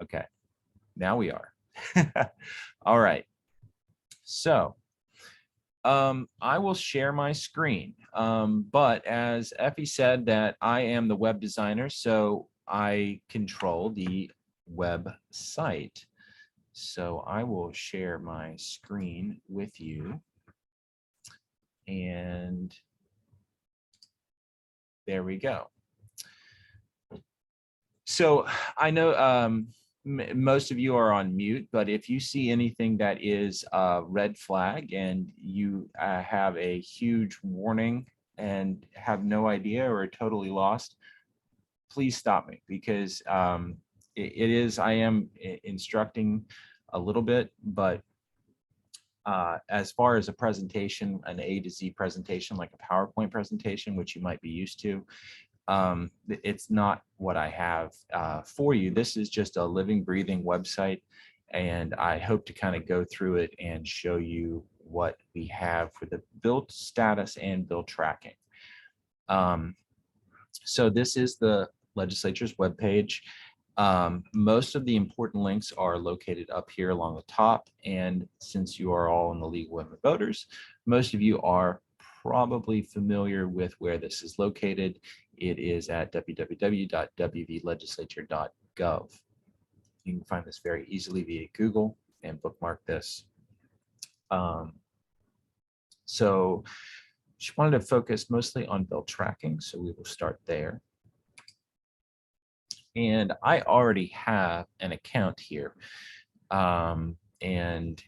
Okay, now we are. All right. So I will share my screen. But as Effie said, that I am the web designer, so I control the website. So I will share my screen with you. And there we go. So I know most of you are on mute, but if you see anything that is a red flag and you have a huge warning and have no idea or are totally lost, please stop me, because I am instructing a little bit, but as far as a presentation, an A to Z presentation, like a PowerPoint presentation, which you might be used to, it's not what I have for you. This is just a living, breathing website, and I hope to kind of go through it and show you what we have for the build status and build tracking. So this is the legislature's webpage. Most of the important links are located up here along the top, and since you are all in the League of Women Voters, most of you are probably familiar with where this is located. It is at www.wvlegislature.gov. You can find this very easily via Google and bookmark this. So she wanted to focus mostly on build tracking, so we will start there. And I already have an account here. And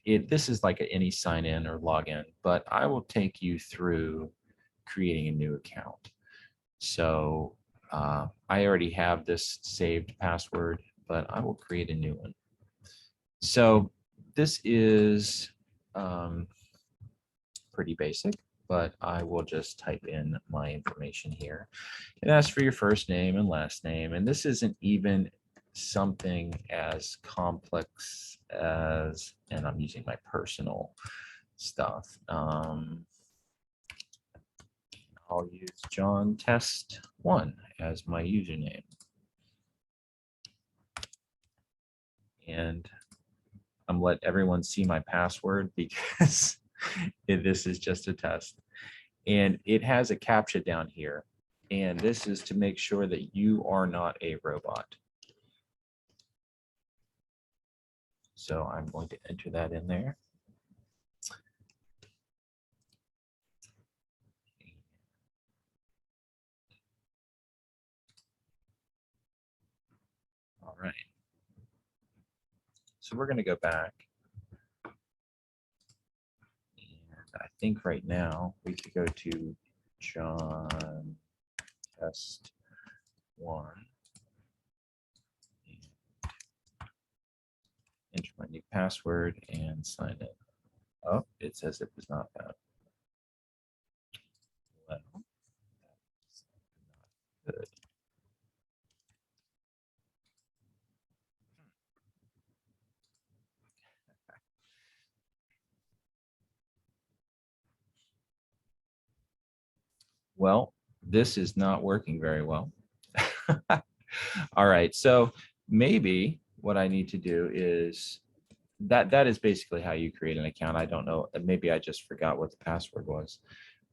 this is like any sign in or login, but I will take you through creating a new account. So I already have this saved password, but I will create a new one. So this is pretty basic, but I will just type in my information here. It asks for your first name and last name, and this isn't even something as complex as, and I'm using my personal stuff. I'll use John Test 1 as my username. And I'm let everyone see my password because this is just a test. And it has a CAPTCHA down here. And this is to make sure that you are not a robot. So I'm going to enter that in there. All right. So we're going to go back. And I think right now we could go to John Test 1. Enter my new password and sign in. Oh, it says it was not found. Well, that's not good. Well, this is not working very well. All right, so maybe what I need to do is that is basically how you create an account. I don't know, maybe I just forgot what the password was.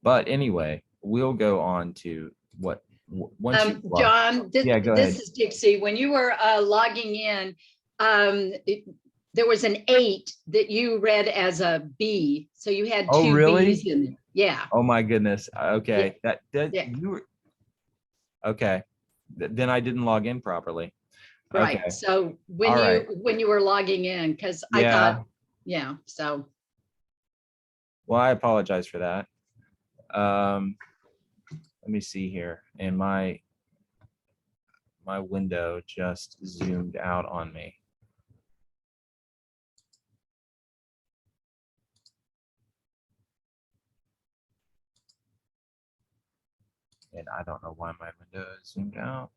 But anyway, we'll go on to what once you John, yeah, go ahead. This is Dixie. When you were logging in, there was an 8 that you read as a B. So you had two really? B's in there. Yeah. Oh my goodness. Okay. Yeah. That Yeah. you were okay. Then I didn't log in properly. Right. Okay. So when you were logging in, because I thought, yeah. So. Well, I apologize for that. Let me see here. And my window just zoomed out on me. And I don't know why my window is zoomed out.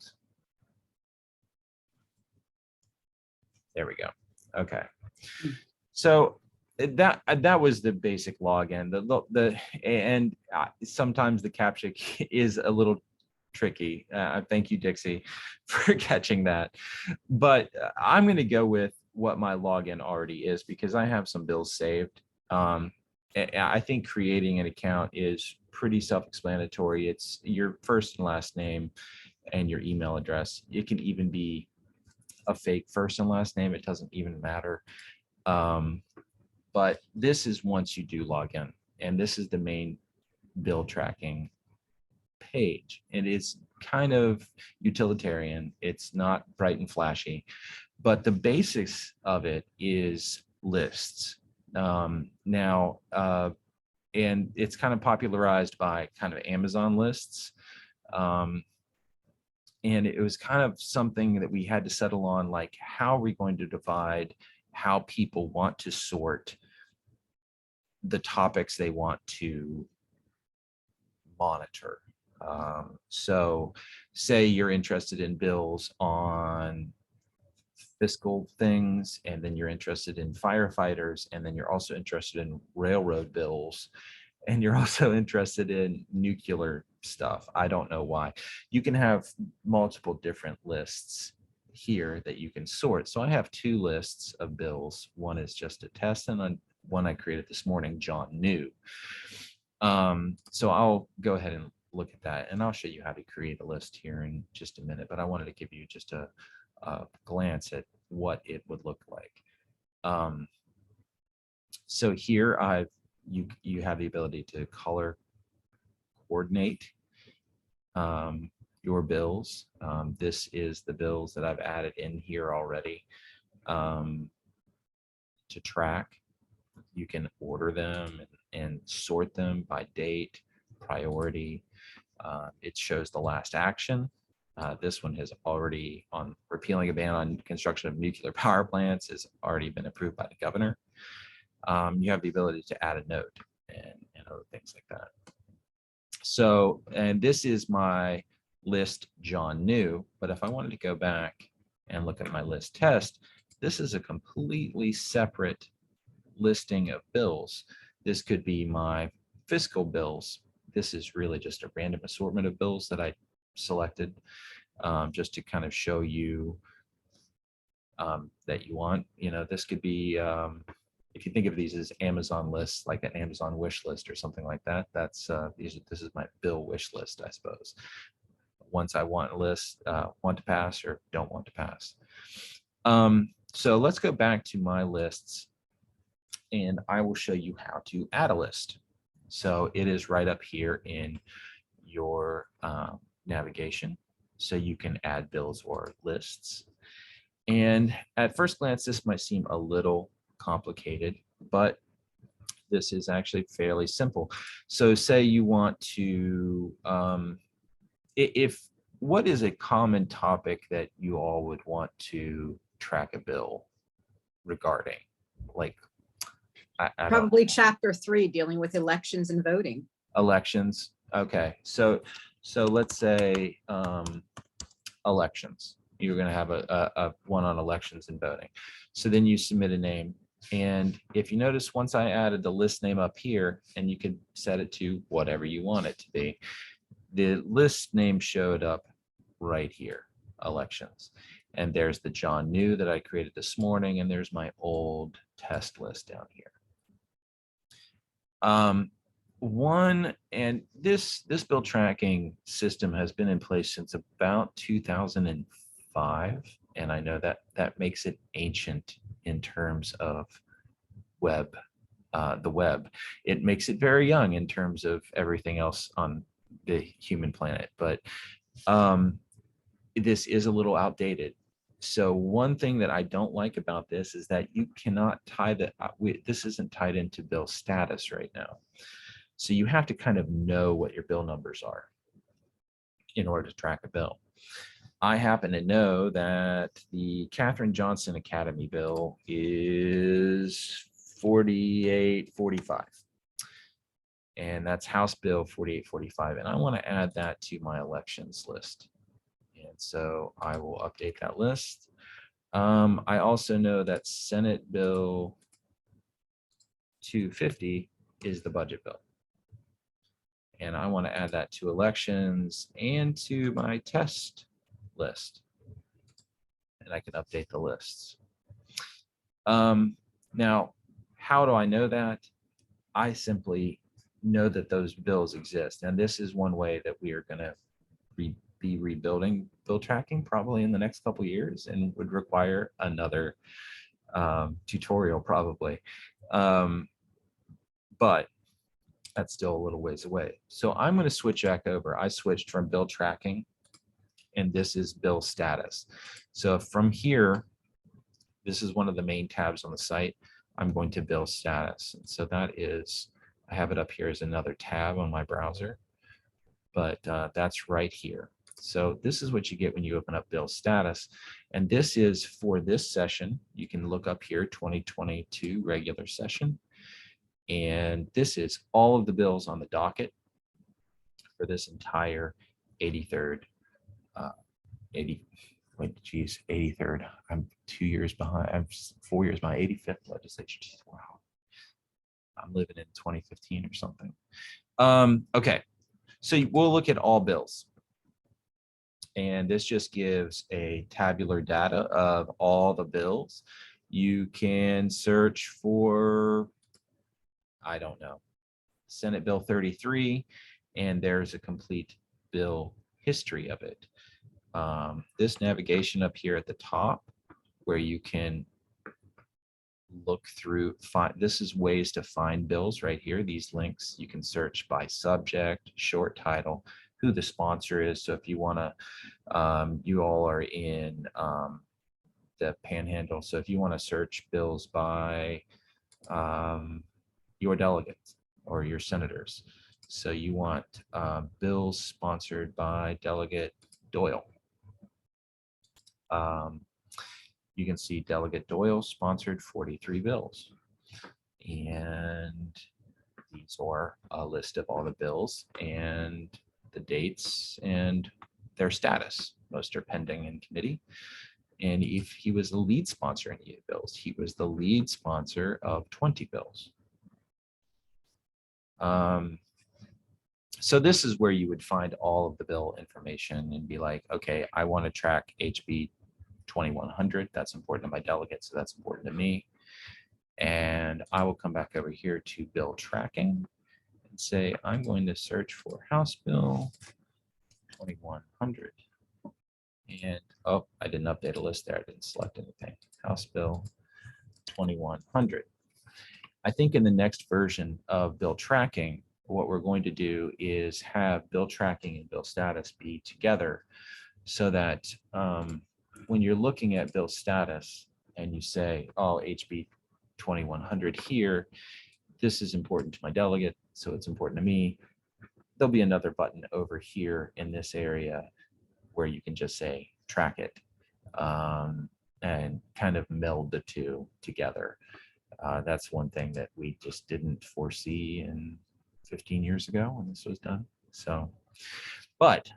There we go. Okay. So that was the basic login. And sometimes the CAPTCHA is a little tricky. Thank you, Dixie, for catching that. But I'm going to go with what my login already is because I have some bills saved. I think creating an account is pretty self-explanatory. It's your first and last name and your email address. It can even be a fake first and last name. It doesn't even matter. But this is once you do log in, and this is the main bill tracking page. It is kind of utilitarian. It's not bright and flashy, but the basics of it is lists. And it's kind of popularized by kind of Amazon lists. And it was kind of something that we had to settle on, like, how are we going to divide how people want to sort the topics they want to monitor. So say you're interested in bills on fiscal things, and then you're interested in firefighters, and then you're also interested in railroad bills, and you're also interested in nuclear stuff. I don't know why. You can have multiple different lists here that you can sort. So I have two lists of bills. One is just a test, and one I created this morning, John New. So I'll go ahead and look at that, and I'll show you how to create a list here in just a minute, but I wanted to give you just a glance at what it would look like. So here you have the ability to color coordinate your bills. This is the bills that I've added in here already to track. You can order them and sort them by date, priority. It shows the last action. This one has already, on repealing a ban on construction of nuclear power plants, has already been approved by the governor. You have the ability to add a note and other things like that. So, and this is my list John New, but if I wanted to go back and look at my list test, this is a completely separate listing of bills. This could be my fiscal bills. This is really just a random assortment of bills that I selected just to kind of show you that you want. This could be, if you think of these as Amazon lists, like an Amazon wish list or something like that, that's this is my bill wish list, I suppose. Once I want a list, want to pass or don't want to pass. So let's go back to my lists, and I will show you how to add a list. So it is right up here in your navigation. So you can add bills or lists. And at first glance, this might seem a little complicated, but this is actually fairly simple. So say you want to, what is a common topic that you all would want to track a bill regarding? Like, I Probably chapter 3, dealing with elections and voting. Elections. Okay. So let's say elections. You're going to have a one on elections and voting. So then you submit a name. And if you notice, once I added the list name up here, and you can set it to whatever you want it to be, the list name showed up right here, elections. And there's the John New that I created this morning, and there's my old test list down here. This bill tracking system has been in place since about 2005, and I know that makes it ancient in terms of the web. It makes it very young in terms of everything else on the human planet, but this is a little outdated. So one thing that I don't like about this is that you cannot tie this isn't tied into bill status right now. So you have to kind of know what your bill numbers are in order to track a bill. I happen to know that the Katherine Johnson Academy bill is 4845. And that's House Bill 4845. And I want to add that to my elections list. And so I will update that list. I also know that Senate Bill 250 is the budget bill. And I want to add that to elections and to my test list. And I can update the lists. Now, how do I know that? I simply know that those bills exist. And this is one way that we are going to be rebuilding bill tracking probably in the next couple of years, and would require another tutorial probably. But that's still a little ways away. So I'm going to switch back over. I switched from bill tracking, and this is bill status. So from here, this is one of the main tabs on the site. I'm going to bill status. And so that is, I have it up here as another tab on my browser, but that's right here. So this is what you get when you open up bill status. And this is for this session. You can look up here, 2022 regular session. And this is all of the bills on the docket for this entire 83rd, 83rd. I'm 2 years behind. I'm 4 years behind. 85th legislature. Wow. I'm living in 2015 or something. Okay, so we'll look at all bills. And this just gives a tabular data of all the bills. You can search for, I don't know, Senate Bill 33, and there's a complete bill history of it. This navigation up here at the top, where you can look through, this is ways to find bills right here. These links, you can search by subject, short title, who the sponsor is. So if you want to, you all are in the Panhandle. So if you want to search bills by your delegates or your senators. So you want bills sponsored by Delegate Doyle. You can see Delegate Doyle sponsored 43 bills. And these are a list of all the bills and the dates and their status. Most are pending in committee. And if he was the lead sponsor in any bills, he was the lead sponsor of 20 bills. So this is where you would find all of the bill information and be like, okay, I want to track HB 2100. That's important to my delegate, so that's important to me. And I will come back over here to bill tracking and say, I'm going to search for House Bill 2100. And, oh, I didn't update a list there. I didn't select anything. House Bill 2100. I think in the next version of bill tracking, what we're going to do is have bill tracking and bill status be together, so that when you're looking at bill status and you say, oh, HB 2100 here, this is important to my delegate, so it's important to me. There'll be another button over here in this area where you can just say track it, and kind of meld the two together. That's one thing that we just didn't foresee in 15 years ago when this was done. So, but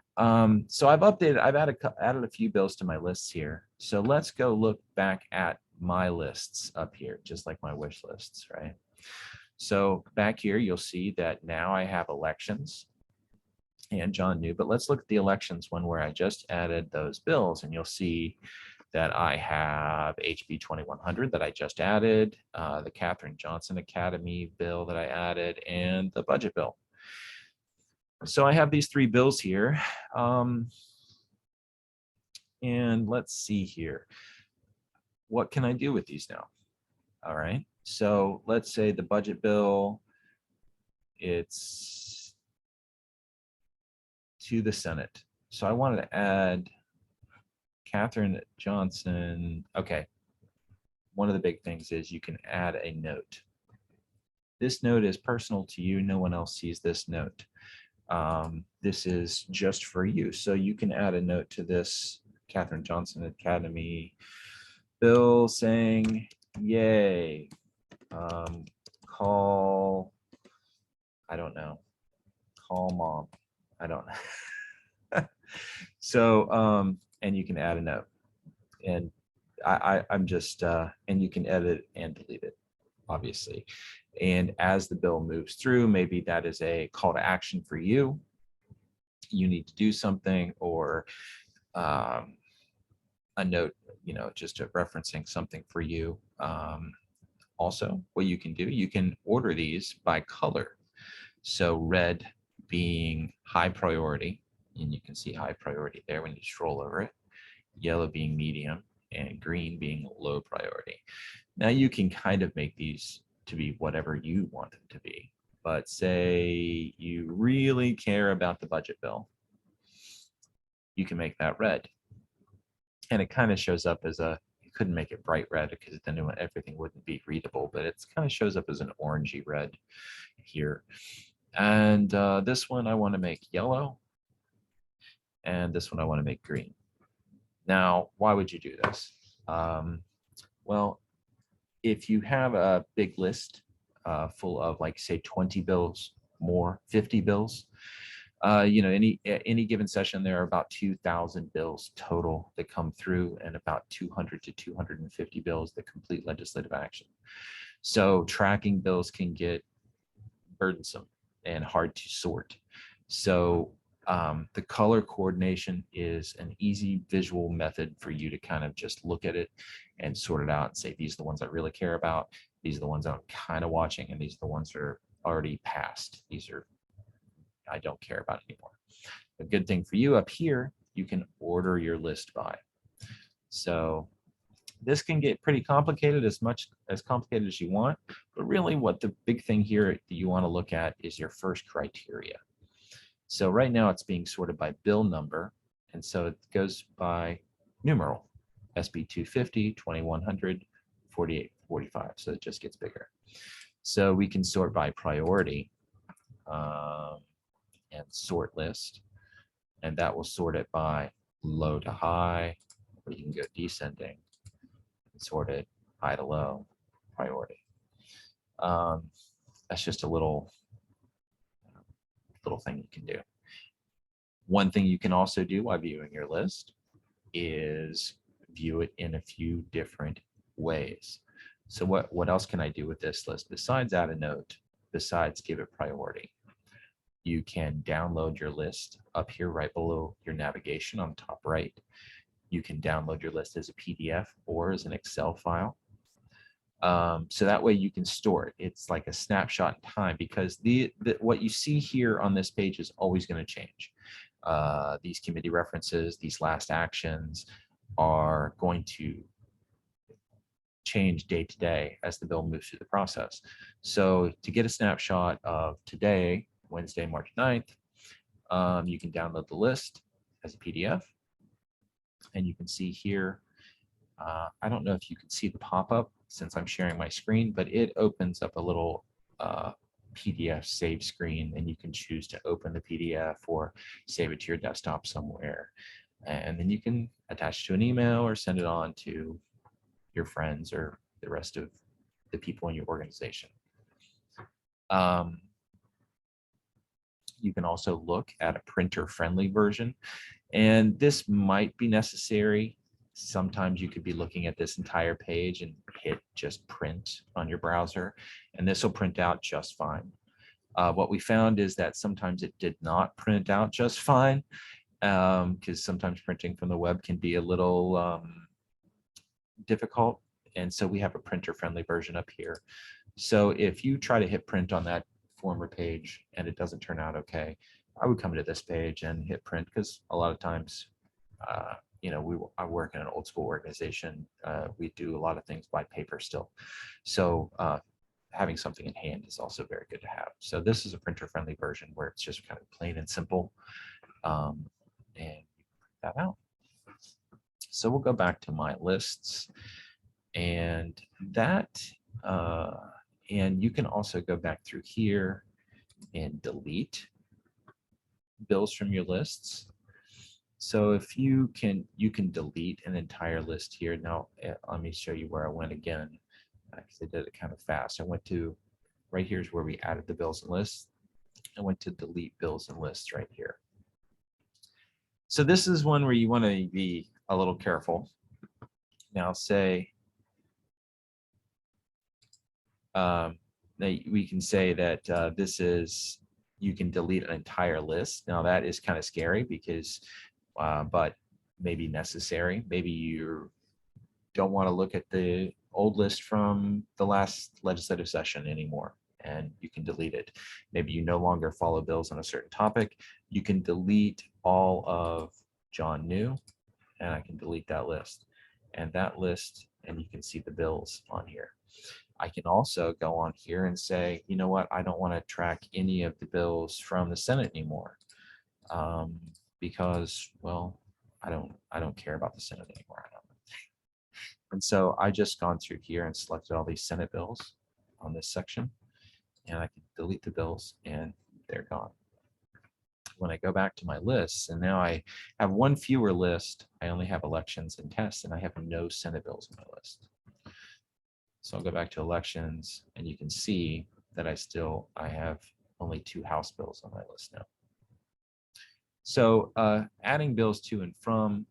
so I've added a few bills to my lists here. So let's go look back at my lists up here, just like my wish lists, right? So back here, you'll see that now I have elections and John New, but let's look at the elections one where I just added those bills, and you'll see that I have HB 2100 that I just added, the Katherine Johnson Academy bill that I added, and the budget bill. So I have these three bills here. And let's see here. What can I do with these now? All right. So let's say the budget bill, it's to the Senate. So I wanted to add Katherine Johnson. Okay. One of the big things is you can add a note. This note is personal to you. No one else sees this note. This is just for you. So you can add a note to this Katherine Johnson Academy bill saying, yay, call, I don't know, call mom. I don't know. So, and you can add a note, and I'm just, and you can edit and delete it, obviously. And as the bill moves through, maybe that is a call to action for you. You need to do something, or a note, just referencing something for you. Also, what you can do, you can order these by color. So red being high priority, and you can see high priority there when you scroll over it, yellow being medium, and green being low priority. Now you can kind of make these to be whatever you want them to be, but say you really care about the budget bill, you can make that red. And it kind of shows up as you couldn't make it bright red because then everything wouldn't be readable, but it kind of shows up as an orangey red here. And this one I want to make yellow, and this one I want to make green. Now, why would you do this? Well, if you have a big list full of, like, say 20 bills, more 50 bills, any given session, there are about 2,000 bills total that come through, and about 200 to 250 bills that complete legislative action. So tracking bills can get burdensome and hard to sort. So the color coordination is an easy visual method for you to kind of just look at it and sort it out and say, these are the ones I really care about. These are the ones I'm kind of watching, and these are the ones that are already passed. These are I don't care about anymore. A good thing for you up here, you can order your list by. So this can get pretty complicated, as complicated as you want, but really what the big thing here that you want to look at is your first criteria. So right now it's being sorted by bill number, and so it goes by numeral, SB 250, 2100, 4845, so it just gets bigger. So we can sort by priority, and sort list, and that will sort it by low to high, or you can go descending and sort it high to low priority. That's just a little thing you can do. One thing you can also do while viewing your list is view it in a few different ways. So what else can I do with this list besides add a note, besides give it priority? You can download your list up here right below your navigation on the top right. You can download your list as a PDF or as an Excel file. So that way you can store it. It's like a snapshot in time, because what you see here on this page is always going to change. These committee references, these last actions are going to change day to day as the bill moves through the process. So to get a snapshot of today, Wednesday, March 9th, you can download the list as a PDF, and you can see here, I don't know if you can see the pop-up since I'm sharing my screen, but it opens up a little PDF save screen, and you can choose to open the PDF or save it to your desktop somewhere. And then you can attach it to an email or send it on to your friends or the rest of the people in your organization. You can also look at a printer-friendly version, and this might be necessary. Sometimes you could be looking at this entire page and hit just print on your browser, and this will print out just fine. What we found is that sometimes it did not print out just fine, because sometimes printing from the web can be a little difficult, and so we have a printer-friendly version up here. So if you try to hit print on that former page and it doesn't turn out okay, I would come to this page and hit print, because a lot of times, I work in an old school organization. We do a lot of things by paper still. So having something in hand is also very good to have. So this is a printer-friendly version where it's just kind of plain and simple, and you print that out. So we'll go back to my lists, and and you can also go back through here and delete bills from your lists. So if you can delete an entire list here. Now, let me show you where I went again, because I did it kind of fast. I went to, right here's where we added the bills and lists. I went to delete bills and lists right here. So this is one where you want to be a little careful. Now say, we can say that this is, you can delete an entire list. Now that is kind of scary because, but maybe necessary. Maybe you don't want to look at the old list from the last legislative session anymore, and you can delete it. Maybe you no longer follow bills on a certain topic. You can delete all of John New, and I can delete that list. And that list, and you can see the bills on here. I can also go on here and say, you know what, I don't want to track any of the bills from the Senate anymore, because, well, I don't care about the Senate anymore. And so I just gone through here and selected all these Senate bills on this section, and I can delete the bills and they're gone. When I go back to my lists, and now I have one fewer list, I only have elections and tests, and I have no Senate bills on my list. So I'll go back to elections, and you can see that I have only 2 House bills on my list now. So adding bills to and from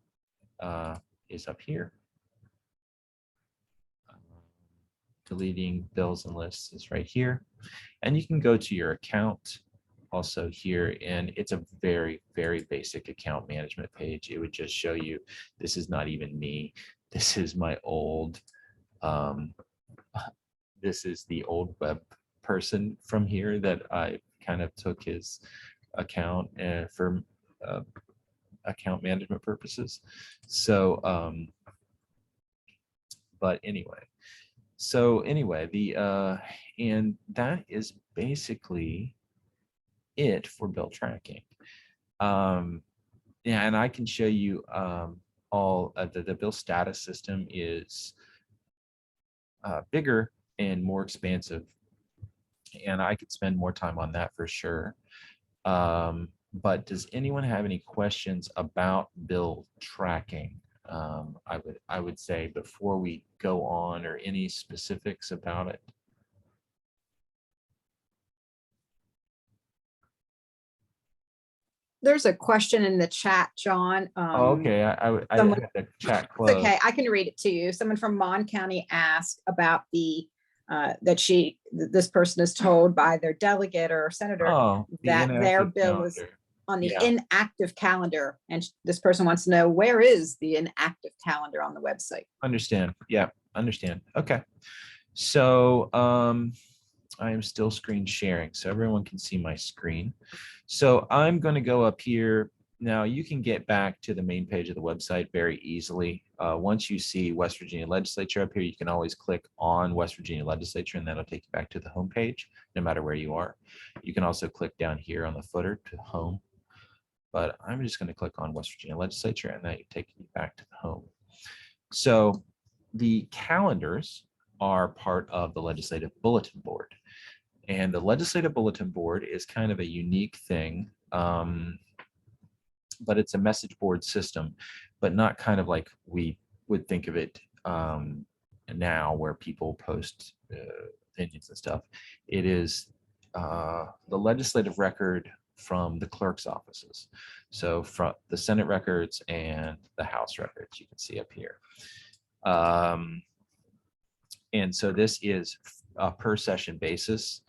is up here. Deleting bills and lists is right here. And you can go to your account also here, and it's a very, very basic account management page. It would just show you, this is not even me. This is my old, this is the old web person from here that I kind of took his account for account management purposes. So, but anyway. So anyway, and that is basically it for bill tracking. Yeah, and I can show you all the bill status system is bigger and more expansive, and I could spend more time on that for sure. But does anyone have any questions about bill tracking? I would say before we go on, or any specifics about it. There's a question in the chat, John. Oh, okay. I someone- had the chat It's closed. okay, I can read it to you. Someone from Mon County asked about the this person is told by their delegate or senator Oh, the that their inactive bill was calendar. on the Yeah. inactive calendar, and this person wants to know, where is the inactive calendar on the website? Understand. Yeah, understand. Okay. So I am still screen sharing, so everyone can see my screen. So I'm going to go up here. Now you can get back to the main page of the website very easily. Once you see West Virginia Legislature up here, you can always click on West Virginia Legislature, and that'll take you back to the home page, no matter where you are. You can also click down here on the footer to home, but I'm just going to click on West Virginia Legislature, and that takes you back to the home. So the calendars are part of the Legislative Bulletin Board. And the Legislative Bulletin Board is kind of a unique thing, but it's a message board system, but not kind of like we would think of it now, where people post opinions and stuff. It is the legislative record from the clerk's offices. So from the Senate records and the House records, you can see up here. And so this is a per session basis.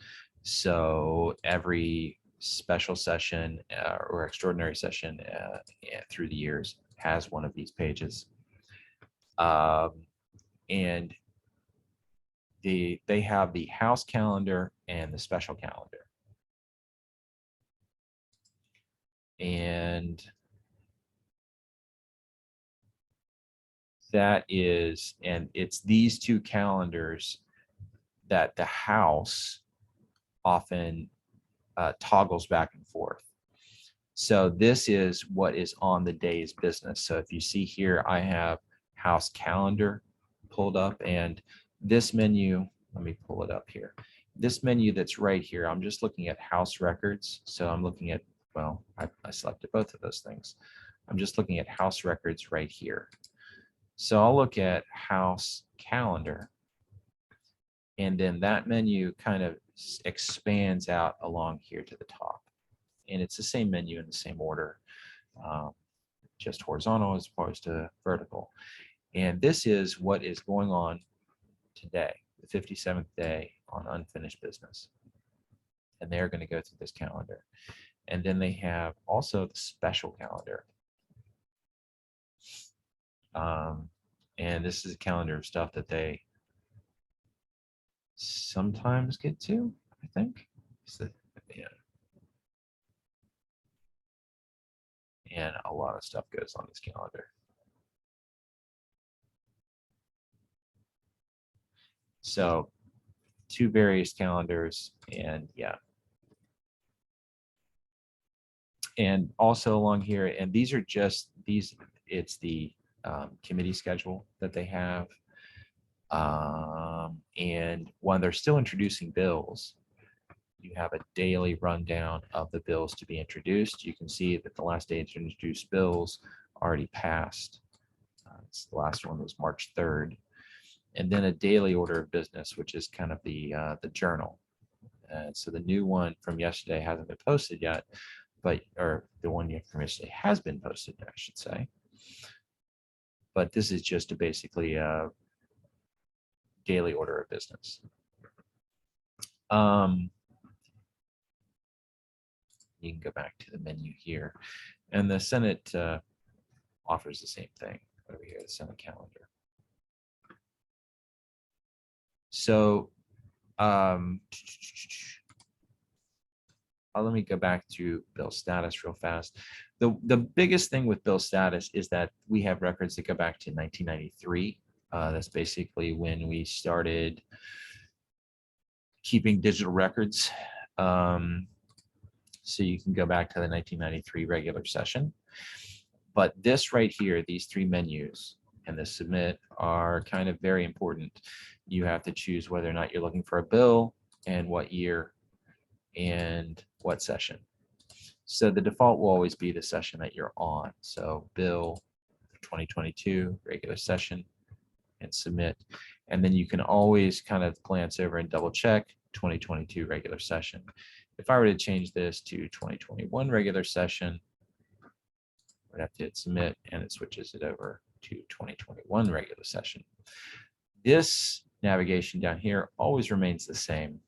So every special session or extraordinary session through the years has one of these pages. And they have the House calendar and the special calendar. And it's these two calendars that the House often toggles back and forth. So this is what is on the day's business. So if you see here, I have House calendar pulled up, and this menu, let me pull it up here. This menu that's right here, I'm just looking at House records. So I'm looking at, well, I selected both of those things. I'm just looking at House records right here. So I'll look at House calendar, and then that menu kind of expands out along here to the top. And it's the same menu in the same order, just horizontal as opposed to vertical. And this is what is going on today. the 57th day on unfinished business. And they're going to go through this calendar. And then they have also the special calendar. And this is a calendar of stuff that they sometimes get to, I think. So, yeah. And a lot of stuff goes on this calendar. So 2 various calendars, and yeah. And also along here, and these are just these, it's the committee schedule that they have. And when they're still introducing bills, you have a daily rundown of the bills to be introduced. You can see that the last day to introduce bills already passed. The last one was March 3rd. And then a daily order of business, which is kind of the journal. So the new one from yesterday hasn't been posted yet, but, or the one from yesterday has been posted, I should say. But this is just basically a daily order of business. You can go back to the menu here, and the Senate offers the same thing over here, the Senate calendar. So let me go back to bill status real fast. The biggest thing with bill status is that we have records that go back to 1993. That's basically when we started keeping digital records. So you can go back to the 1993 regular session. But this right here, these 3 menus and the submit are kind of very important. You have to choose whether or not you're looking for a bill and what year and what session. So the default will always be the session that you're on. So bill 2022 regular session and submit. And then you can always kind of glance over and double check 2022 regular session. If I were to change this to 2021 regular session, I'd have to hit submit, and it switches it over to 2021 regular session. This navigation down here always remains the same,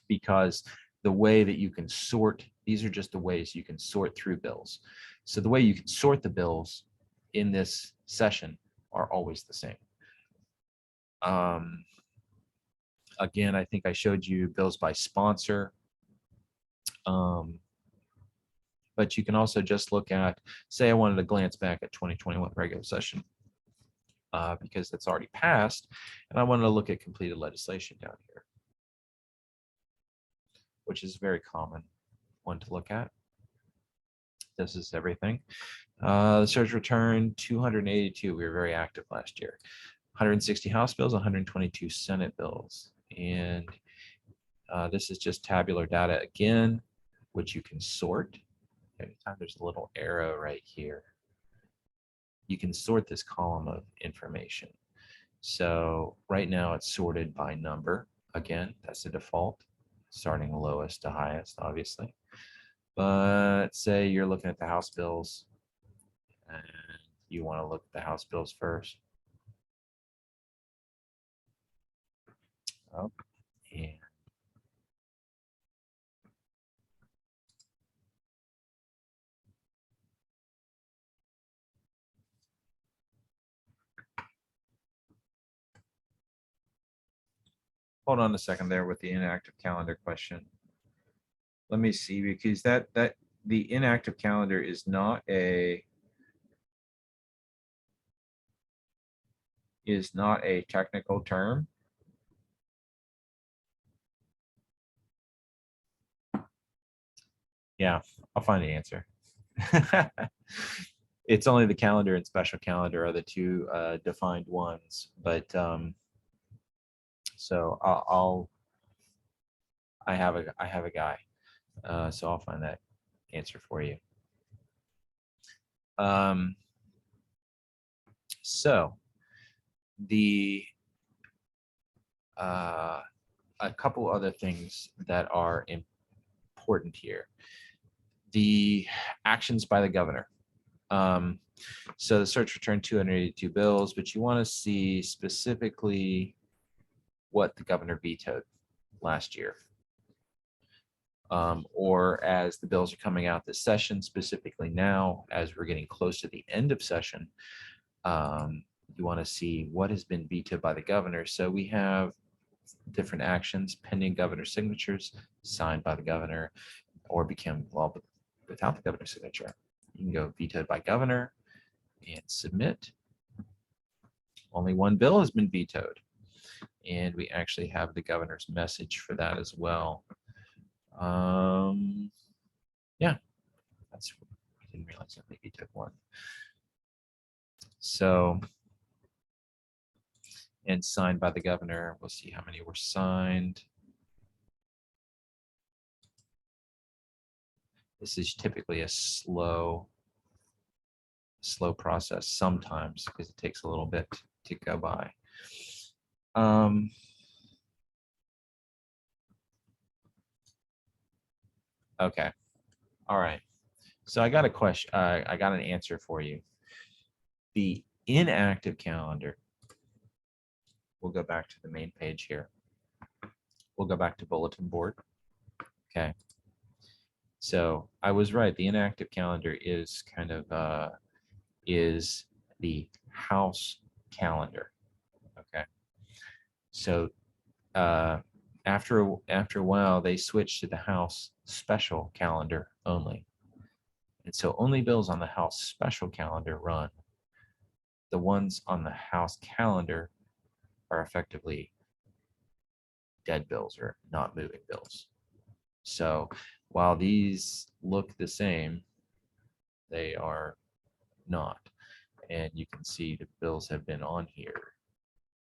because the way that you can sort, these are just the ways you can sort through bills. So the way you can sort the bills in this session are always the same. Again, I think I showed you bills by sponsor. But you can also just look at, say I wanted to glance back at 2021 regular session because that's already passed, and I wanted to look at completed legislation down here, which is a very common one to look at. This is everything. The search return 282. We were very active last year. 160 House bills, 122 Senate bills, and this is just tabular data again, which you can sort. Anytime there's a little arrow right here, you can sort this column of information. So right now it's sorted by number. Again, that's the default, starting lowest to highest, obviously. But say you're looking at the House bills and you want to look at the House bills first. Oh, and hold on a second there with the inactive calendar question. Let me see, because that the inactive calendar is not a technical term. Yeah, I'll find the answer. It's only the calendar and special calendar are the 2 defined ones, but so I have a guy, so I'll find that answer for you. So the a couple other things that are important here. The actions by the governor. So the search returned 282 bills, but you want to see specifically what the governor vetoed last year. Or as the bills are coming out this session, specifically now, as we're getting close to the end of session, you want to see what has been vetoed by the governor. So we have different actions: pending governor signatures, signed by the governor, or become law without the governor's signature. You can go vetoed by governor and submit. Only one bill has been vetoed. And we actually have the governor's message for that as well. Yeah, that's, I didn't realize that maybe took one. So, and signed by the governor. We'll see how many were signed. This is typically a slow process sometimes because it takes a little bit to go by. Okay. All right. So I got a question. I got an answer for you. The inactive calendar. We'll go back to the main page here. We'll go back to bulletin board. Okay. So I was right. The inactive calendar is kind of is the House calendar. Okay. So after a while, they switched to the House special calendar only. And so only bills on the House special calendar run. The ones on the House calendar are effectively dead bills or not moving bills. So while these look the same, they are not. And you can see the bills have been on here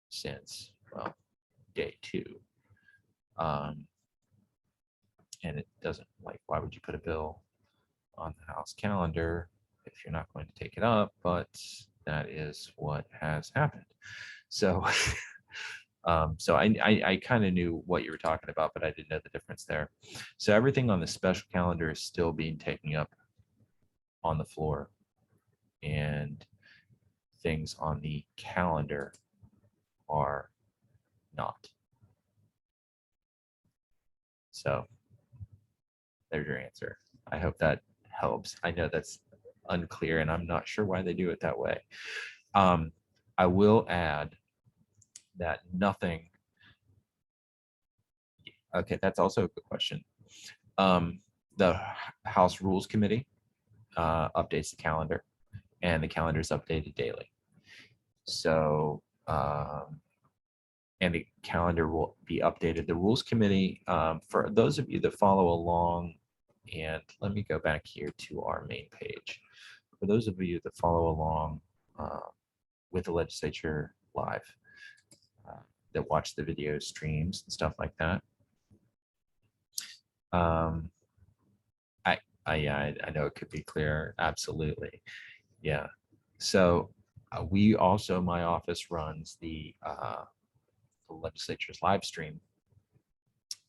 since, well, day 2. And it doesn't, like, why would you put a bill on the House calendar if you're not going to take it up? But that is what has happened. So so I kind of knew what you were talking about, but I didn't know the difference there. So everything on the special calendar is still being taken up on the floor, and things on the calendar are not. So there's your answer. I hope that helps. I know that's unclear, and I'm not sure why they do it that way. I will add that nothing. Okay, that's also a good question. The House Rules Committee updates the calendar, and the calendar is updated daily. So, and the calendar will be updated. The Rules Committee, for those of you that follow along, and let me go back here to our main page. For those of you that follow along with the Legislature Live, that watch the video streams and stuff like that, I know it could be clearer. Absolutely. Yeah. So we also, my office runs the Legislature's live stream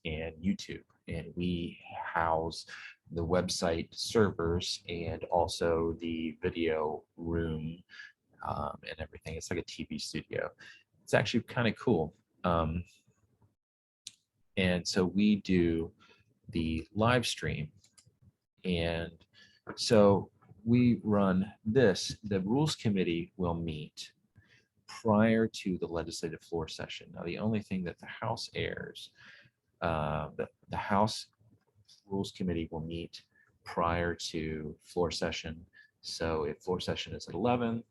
and YouTube, and we house the website servers and also the video room and everything. It's like a TV studio. It's actually kind of cool. And so we do the live stream. And so we run this. The Rules Committee will meet prior to the legislative floor session. Now, the only thing that the House airs, the House Rules Committee will meet prior to floor session. So if floor session is at 11,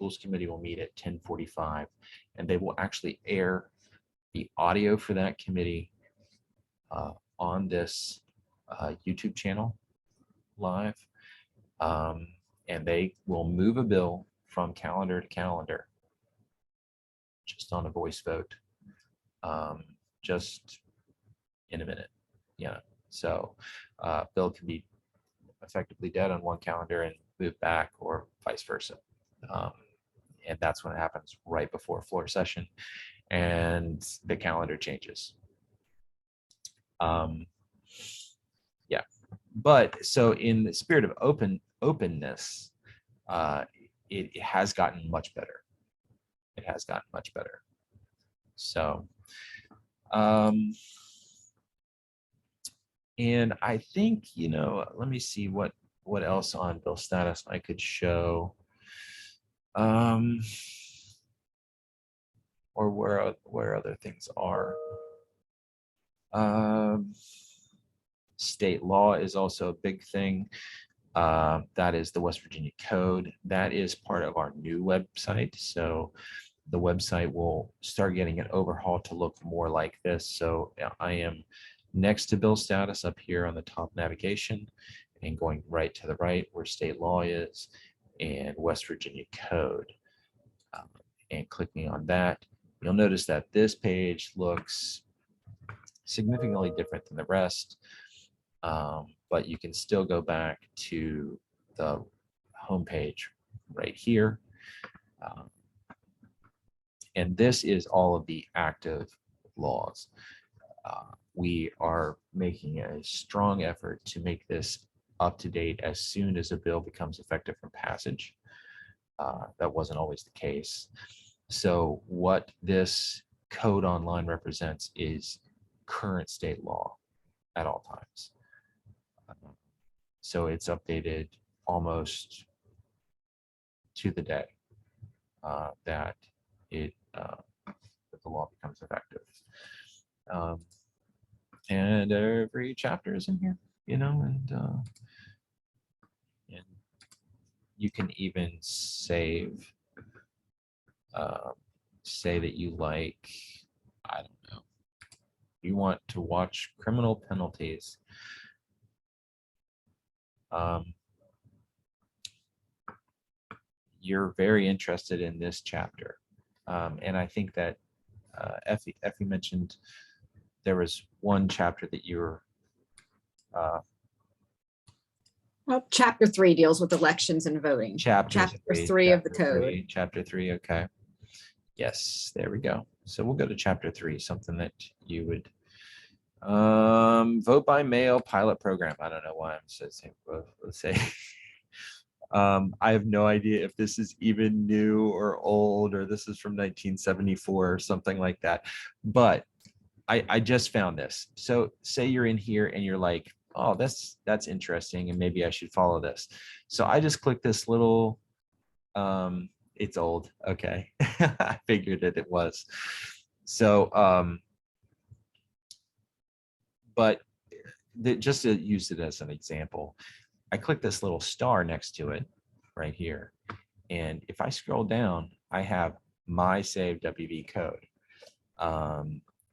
Rules Committee will meet at 10:45, and they will actually air the audio for that committee on this YouTube channel live, and they will move a bill from calendar to calendar just on a voice vote, just in a minute. Yeah, so bill can be effectively dead on one calendar and move back, or vice versa. And that's when it happens right before floor session, and the calendar changes. Yeah, but so in the spirit of openness, it has gotten much better. It has gotten much better. So, and I think, let me see what else on bill status I could show. Or where other things are. State law is also a big thing. That is the West Virginia Code. That is part of our new website. So the website will start getting an overhaul to look more like this. So I am next to bill status up here on the top navigation and going right to the right where state law is and West Virginia Code. And clicking on that, you'll notice that this page looks significantly different than the rest. But you can still go back to the home page right here. And this is all of the active laws. We are making a strong effort to make this up to date as soon as a bill becomes effective from passage. That wasn't always the case. So what this code online represents is current state law at all times. So it's updated almost to the day that the law becomes effective. And every chapter is in here, and you can even save, say that you like, I don't know, you want to watch criminal penalties. You're very interested in this chapter. And I think that Effie mentioned there was one chapter that you were Well, chapter 3 deals with elections and voting. Chapter 3 of the code. Chapter 3, okay. Yes, there we go. So we'll go to chapter 3, something that you would vote by mail pilot program. I don't know why I'm saying, let's say. I have no idea if this is even new or old, or this is from 1974 or something like that. But I just found this. So say you're in here and you're like, oh, that's interesting, and maybe I should follow this. So I just click this little, it's old. Okay. I figured that it was. So, but just to use it as an example, I click this little star next to it right here. And if I scroll down, I have my saved WV code.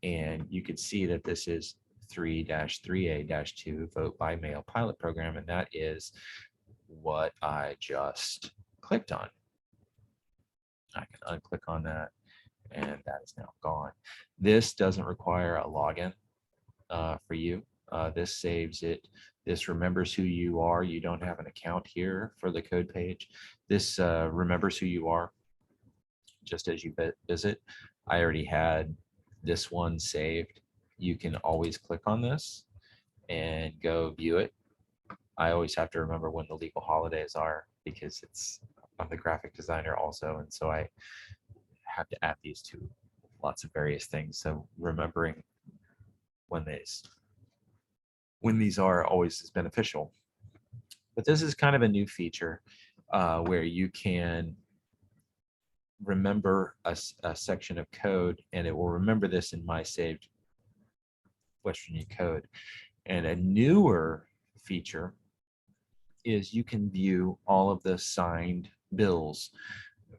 And you can see that this is 3-3A-2 vote by mail pilot program. And that is what I just clicked on. I can unclick on that, and that is now gone. This doesn't require a login for you. This saves it. This remembers who you are. You don't have an account here for the code page. This remembers who you are just as you visit. I already had this one saved. You can always click on this and go view it. I always have to remember when the legal holidays are because I'm the graphic designer also, and so I have to add these to lots of various things. So remembering when these are always is beneficial. But this is kind of a new feature where you can remember a section of code, and it will remember this in my saved West Virginia code. And a newer feature is you can view all of the signed bills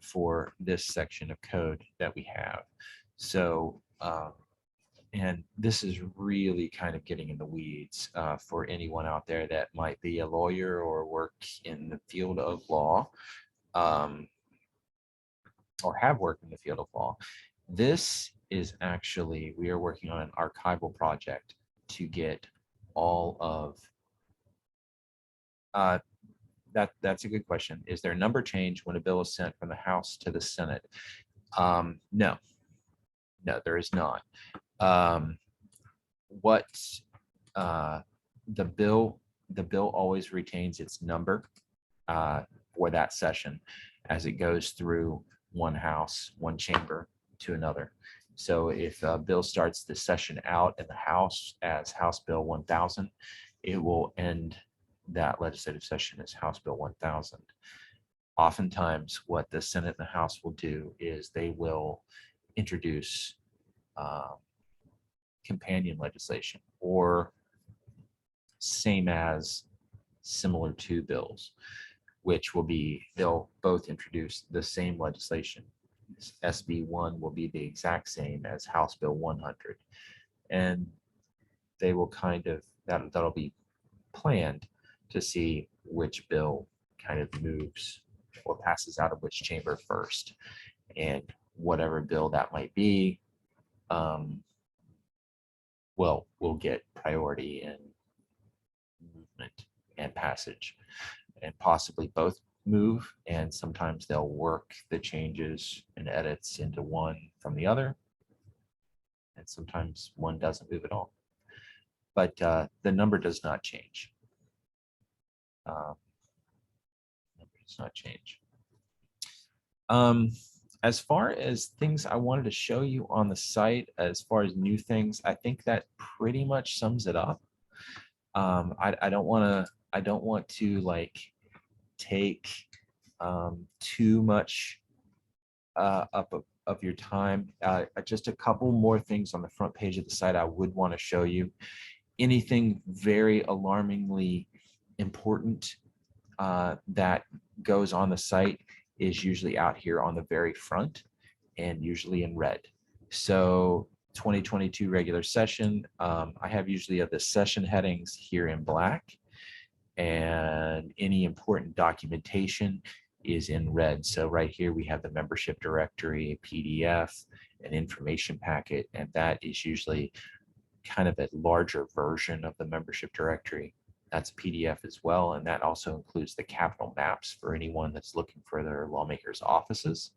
for this section of code that we have. So, and this is really kind of getting in the weeds for anyone out there that might be a lawyer or work in the field of law, or have worked in the field of law. This is actually, we are working on an archival project to get all of, that's a good question. Is there a number change when a bill is sent from the House to the Senate? No, there is not. What the bill always retains its number for that session as it goes through one house, one chamber to another. So if a bill starts the session out in the House as House Bill 1000, it will end that legislative session as House Bill 1000. Oftentimes, what the Senate and the House will do is they will introduce companion legislation or same as similar to bills, which will be, they'll both introduce the same legislation. SB 1 will be the exact same as House Bill 100. And they will kind of, that'll be planned to see which bill kind of moves or passes out of which chamber first. And whatever bill that might be, will get priority in movement and passage, and possibly both move, and sometimes they'll work the changes and edits into one from the other, and sometimes one doesn't move at all. But the number does not change. Number does not change. As far as things I wanted to show you on the site, as far as new things, I think that pretty much sums it up. I don't want to like take too much up of your time. Just a couple more things on the front page of the site I would want to show you. Anything very alarmingly important that goes on the site is usually out here on the very front and usually in red. So 2022 regular session, I have usually the session headings here in black, and any important documentation is in red. So right here we have the membership directory, a PDF, an information packet, and that is usually kind of a larger version of the membership directory. That's a PDF as well, and that also includes the capital maps for anyone that's looking for their lawmakers' offices.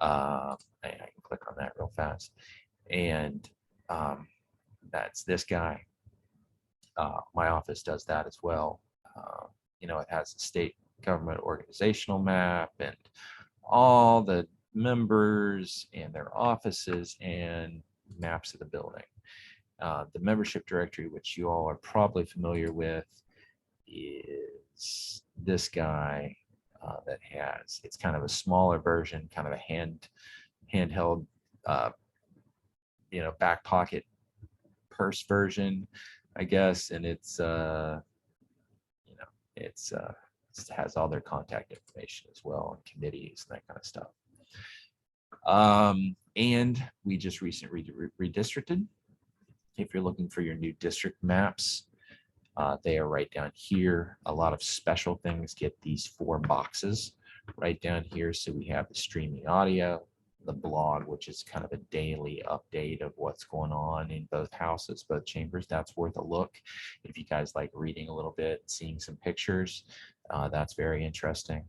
I can click on that real fast, and that's this guy. My office does that as well. It has a state government organizational map and all the members and their offices and maps of the building. The membership directory, which you all are probably familiar with, is this guy that has, it's kind of a smaller version, kind of a handheld, back pocket purse version, I guess. And it has all their contact information as well, and committees and that kind of stuff. And we just recently redistricted. If you're looking for your new district maps, they are right down here. A lot of special things get these 4 boxes right down here. So we have the streaming audio, the blog, which is kind of a daily update of what's going on in both houses, both chambers. That's worth a look. If you guys like reading a little bit, seeing some pictures, that's very interesting.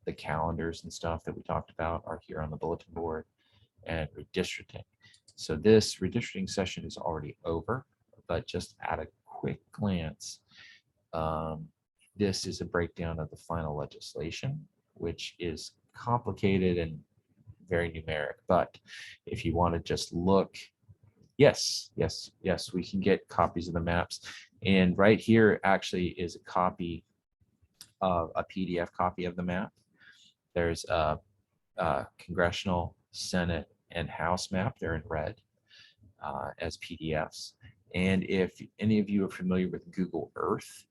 The calendars and stuff that we talked about are here on the bulletin board. And redistricting. So this redistricting session is already over, but just at a quick glance, this is a breakdown of the final legislation, which is complicated and very numeric. But if you want to just look, yes, we can get copies of the maps. And right here actually is a copy of a PDF copy of the map. There's a congressional, Senate, and House map. They're in red as PDFs. And if any of you are familiar with Google Earth,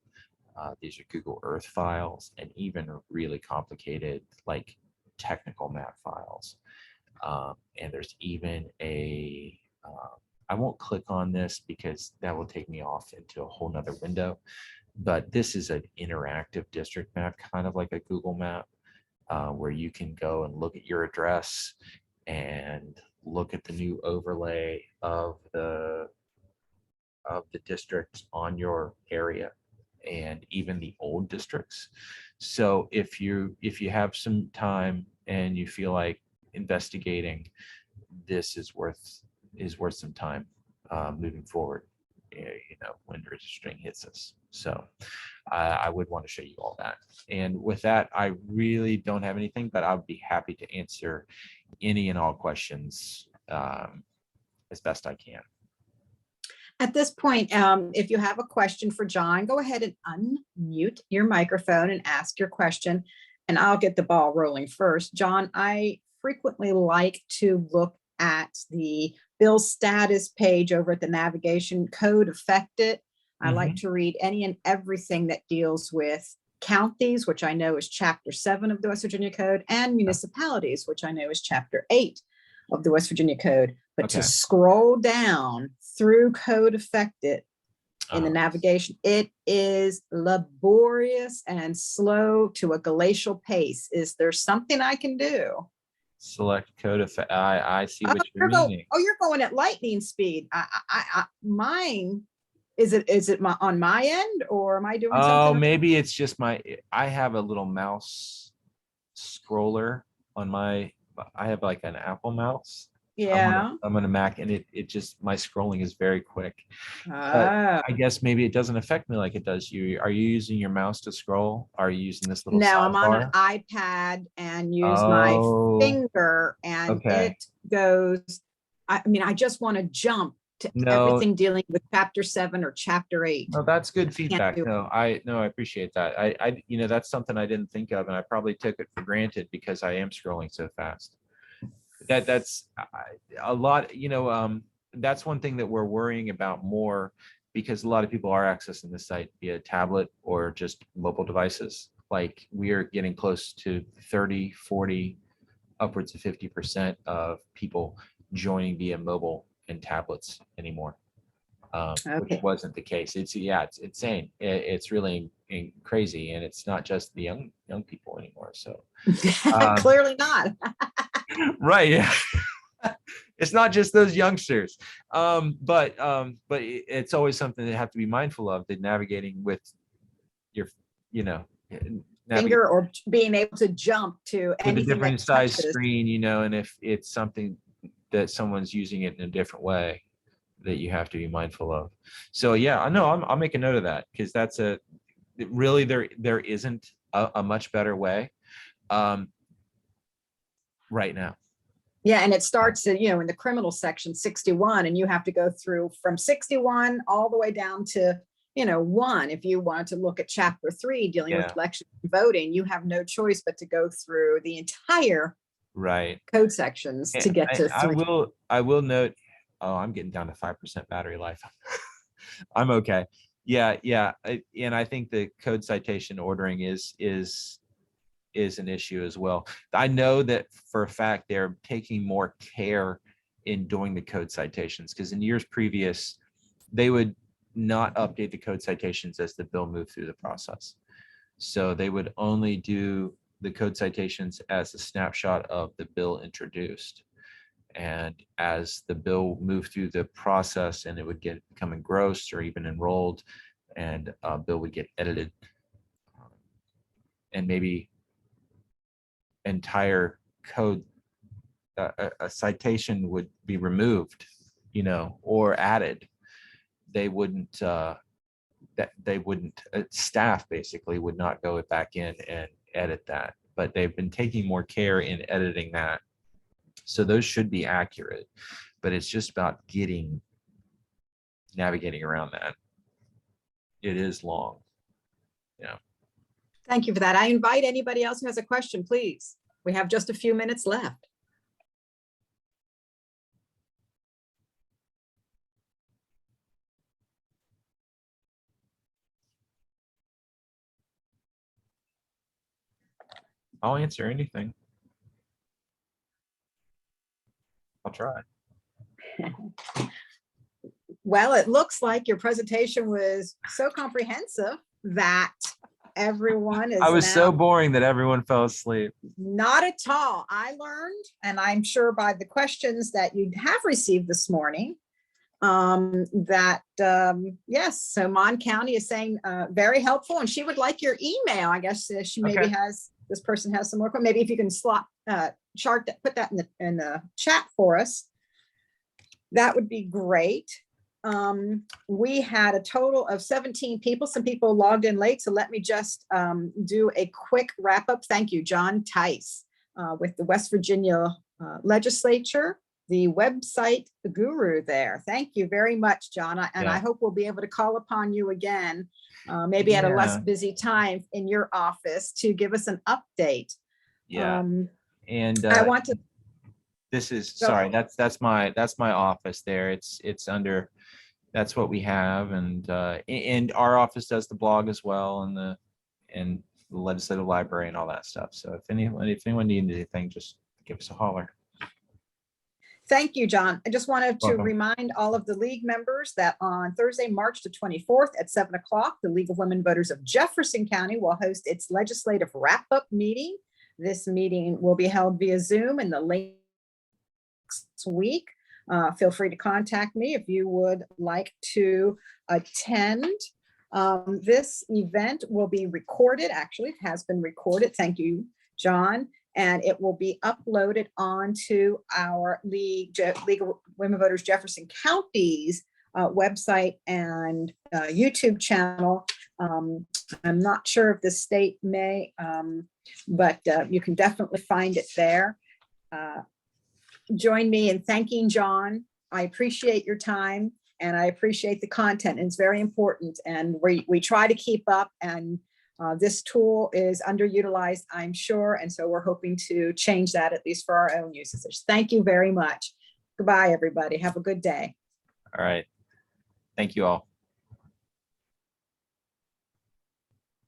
these are Google Earth files, and even really complicated, like technical map files. And there's even a, I won't click on this because that will take me off into a whole nother window, but this is an interactive district map, kind of like a Google map, where you can go and look at your address and look at the new overlay of the districts on your area, and even the old districts. So if you have some time and you feel like investigating, this is worth some time moving forward, when redistricting hits us. So I would want to show you all that. And with that, I really don't have anything, but I'll be happy to answer any and all questions as best I can. At this point, if you have a question for John, go ahead and unmute your microphone and ask your question, and I'll get the ball rolling first. John, I frequently like to look at the bill status page over at the navigation code affected. I like to read any and everything that deals with counties, which I know is Chapter 7 of the West Virginia Code, and municipalities, which I know is Chapter 8 of the West Virginia Code. But to scroll down through code affected in the navigation, it is laborious and slow to a glacial pace. Is there something I can do? Select code effect. I see what you're meaning. You're going at lightning speed. Mine, is it on my end, or am I doing something? Oh, maybe it's just I have a little mouse scroller on I have like an Apple mouse. Yeah. I'm on a Mac, and it just, my scrolling is very quick. I guess maybe it doesn't affect me like it does you. Are you using your mouse to scroll? Are you using this little No, I'm on sidebar? an iPad and use my finger, and it goes, I mean, I just want to jump to everything dealing with Chapter 7 or Chapter 8. No, that's good feedback. I appreciate that. I that's something I didn't think of, and I probably took it for granted because I am scrolling so fast. That's a lot, that's one thing that we're worrying about more, because a lot of people are accessing the site via tablet or just mobile devices. Like, we are getting close to 30, 40, upwards of 50% of people joining via mobile and tablets anymore, which wasn't the case. It's insane. It's really crazy, and it's not just the young people anymore. So clearly not. Right. Yeah. It's not just those youngsters. But it's always something that you have to be mindful of, that navigating with your, finger, or being able to jump to with a different size touches. screen, and if it's something that someone's using it in a different way, that you have to be mindful of. So yeah, I know I'll make a note of that, because that's really there isn't a much better way right now. Yeah, and it starts in the criminal section 61, and you have to go through from 61 all the way down to 1. If you want to look at Chapter 3 dealing with election voting, you have no choice but to go through the entire code sections to get to 3. I will note, I'm getting down to 5% battery life. I'm okay. Yeah. And I think the code citation ordering is an issue as well. I know that for a fact they're taking more care in doing the code citations, because in years previous, they would not update the code citations as the bill moved through the process. So they would only do the code citations as a snapshot of the bill introduced. And as the bill moved through the process and it would become engrossed or even enrolled, and a bill would get edited, and maybe entire code, a citation would be removed, or added, they wouldn't staff basically would not go back in and edit that. But they've been taking more care in editing that, so those should be accurate. But it's just about navigating around that. It is long. Yeah. Thank you for that. I invite anybody else who has a question, please. We have just a few minutes left. I'll answer anything. I'll try. Well, it looks like your presentation was so comprehensive that everyone is. I was so boring that everyone fell asleep. Not at all. I learned, and I'm sure by the questions that you have received this morning, that yes, so Mon County is saying very helpful, and she would like your email. I guess she maybe has, this person has some more. Maybe if you can chart that, put that in the chat for us, that would be great. We had a total of 17 people. Some people logged in late, so let me just do a quick wrap up. Thank you, John Tice with the West Virginia Legislature, the website guru there. Thank you very much, John. And I Yeah. hope we'll be able to call upon you again, maybe at a less Yeah. busy time in your office to give us an update. Yeah. And I want to, this is, Go sorry, ahead. that's my office there. It's under, that's what we have. And our office does the blog as well, and the legislative library and all that stuff. So if anyone needs anything, just give us a holler. Thank you, John. I just wanted to Welcome. remind all of the league members that on Thursday, March the 24th at 7 o'clock, the League of Women Voters of Jefferson County will host its legislative wrap-up meeting. This meeting will be held via Zoom in the late week. Feel free to contact me if you would like to attend. This event will be recorded. Actually, it has been recorded. Thank you, John. And it will be uploaded onto our League of Women Voters Jefferson County's website and YouTube channel. I'm not sure if the state may, but you can definitely find it there. Join me in thanking John. I appreciate your time and I appreciate the content. And it's very important. And we try to keep up, and this tool is underutilized, I'm sure. And so we're hoping to change that, at least for our own users. Thank you very much. Goodbye, everybody. Have a good day. All right. Thank you all.